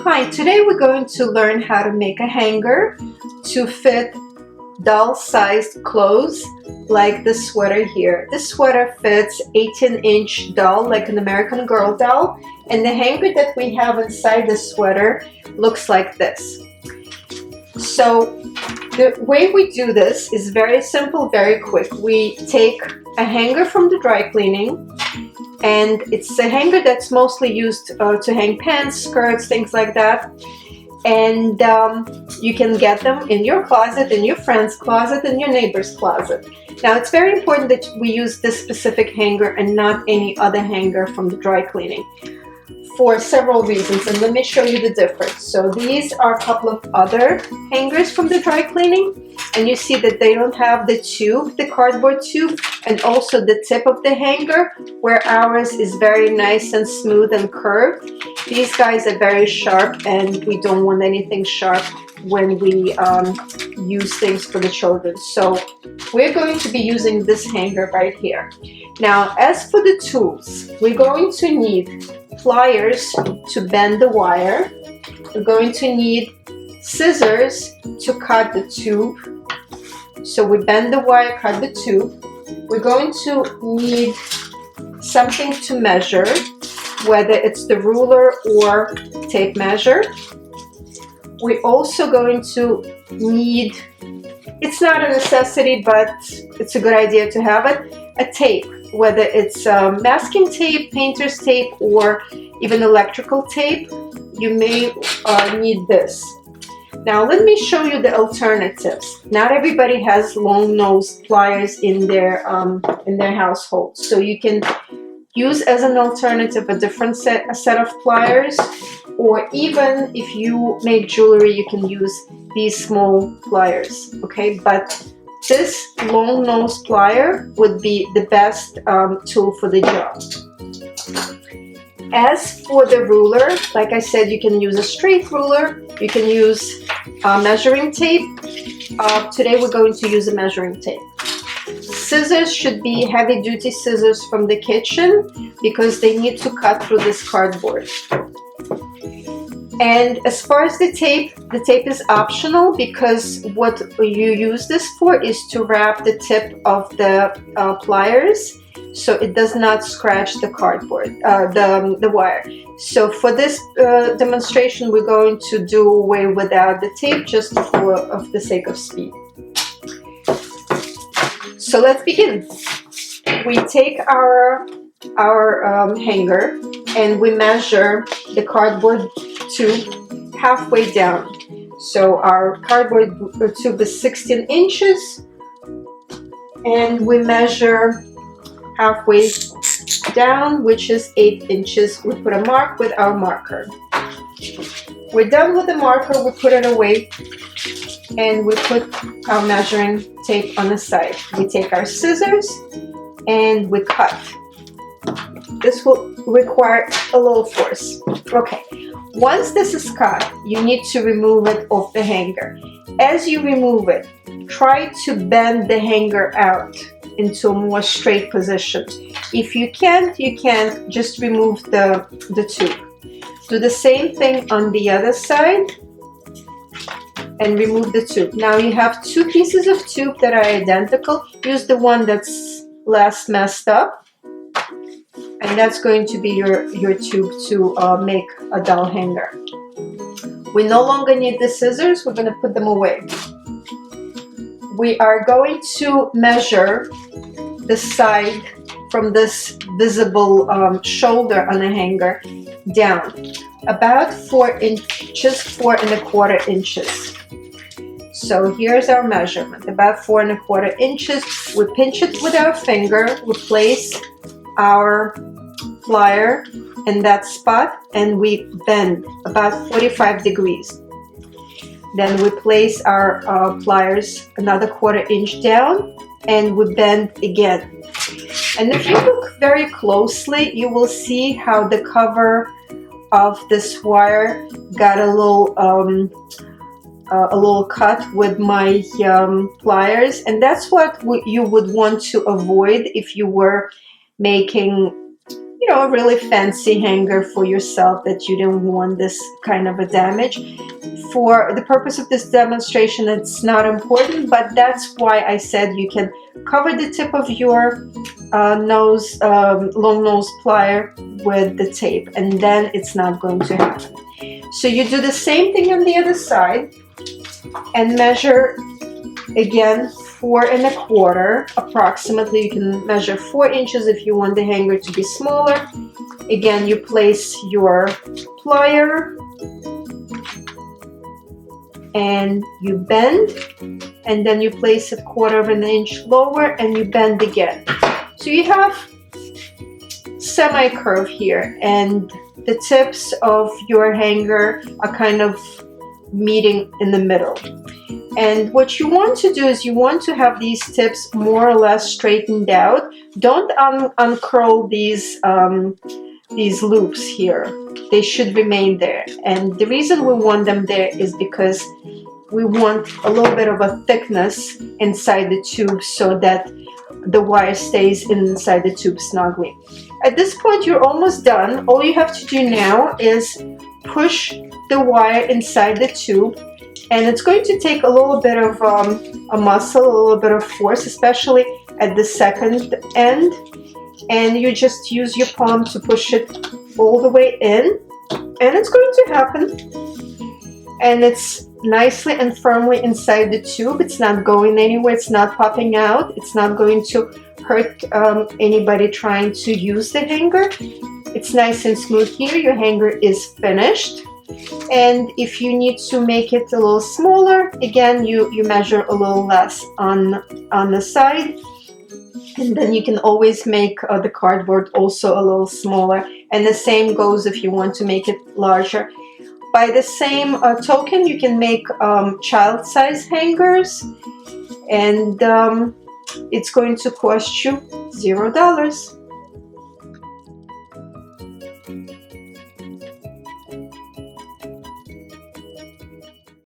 Hi, today we're going to learn how to make a hanger to fit doll-sized clothes like this sweater here. This sweater fits 18-inch doll, like an American Girl doll, and the hanger that we have inside the sweater looks like this. So the way we do this is very simple, very quick. We take a hanger from the dry cleaning, and it's a hanger that's mostly used to hang pants, skirts, things like that. And you can get them in your closet, in your friend's closet, in your neighbor's closet. Now it's very important that we use this specific hanger and not any other hanger from the dry cleaning for several reasons, and let me show you the difference. So these are a couple of other hangers from the dry cleaning, and you see that they don't have the tube, the cardboard tube, and also the tip of the hanger, where ours is very nice and smooth and curved. These guys are very sharp, and we don't want anything sharp when we use things for the children. So we're going to be using this hanger right here. Now, as for the tools, we're going to need pliers to bend the wire. We're going to need scissors to cut the tube. So we bend the wire, cut the tube. We're going to need something to measure, whether it's the ruler or tape measure. We're also going to need, it's not a necessity, but it's a good idea to have it, a tape, whether it's masking tape, painter's tape, or even electrical tape. You may need this. Now let me show you the alternatives. Not everybody has long-nosed pliers in their household, so you can use as an alternative a different set of pliers, or even if you make jewelry, you can use these small pliers, okay? But this long nose plier would be the best tool for the job. As for the ruler, like I said, you can use a straight ruler, you can use measuring tape. Today we're going to use a measuring tape. Scissors should be heavy-duty scissors from the kitchen because they need to cut through this cardboard. And as far as the tape is optional because what you use this for is to wrap the tip of the pliers so it does not scratch the cardboard, the wire. So for this demonstration, we're going to do away without the tape just for the sake of speed. So let's begin. We take our hanger and we measure the cardboard tube halfway down. So our cardboard tube is 16 inches, and we measure halfway down, which is 8 inches. We put a mark with our marker. We're done with the marker, we put it away, and we put our measuring tape on the side. We take our scissors and we cut. This will require a little force. Okay, once this is cut, you need to remove it off the hanger. As you remove it, try to bend the hanger out into a more straight position. If you can't, just remove the tube. Do the same thing on the other side and remove the tube. Now you have two pieces of tube that are identical. Use the one that's less messed up, and that's going to be your tube to make a doll hanger. We no longer need the scissors. We're going to put them away. We are going to measure the side from this visible shoulder on the hanger down about 4 inches, 4¼ inches. So here's our measurement, about 4¼ inches. We pinch it with our finger, we place our plier in that spot, and we bend about 45 degrees. Then we place our pliers another 1/4 inch down, and we bend again. And if you look very closely, you will see how the cover of this wire got a little cut with my pliers, and that's what you would want to avoid if you were making a really fancy hanger for yourself that you don't want this kind of a damage. For the purpose of this demonstration, it's not important, but that's why I said you can cover the tip of your long nose plier with the tape, and then it's not going to happen. So you do the same thing on the other side and measure again 4 1/4 approximately. You can measure 4 inches if you want the hanger to be smaller. Again, you place your plier and you bend, and then you place it 1/4 inch lower and you bend again. So you have semi-curve here, and the tips of your hanger are kind of meeting in the middle. And what you want to do is you want to have these tips more or less straightened out. Don't uncurl these loops here. They should remain there. And the reason we want them there is because we want a little bit of a thickness inside the tube so that the wire stays inside the tube snugly. At this point, you're almost done. All you have to do now is push the wire inside the tube, and it's going to take a little bit of a muscle, a little bit of force, especially at the second end, and you just use your palm to push it all the way in, and it's going to happen, and it's nicely and firmly inside the tube. It's not going anywhere, it's not popping out, it's not going to hurt anybody trying to use the hanger. It's nice and smooth here. Your hanger is finished. And if you need to make it a little smaller, again, you measure a little less on the side, and then you can always make the cardboard also a little smaller, and the same goes if you want to make it larger. By the same token, you can make child size hangers, and it's going to cost you $0.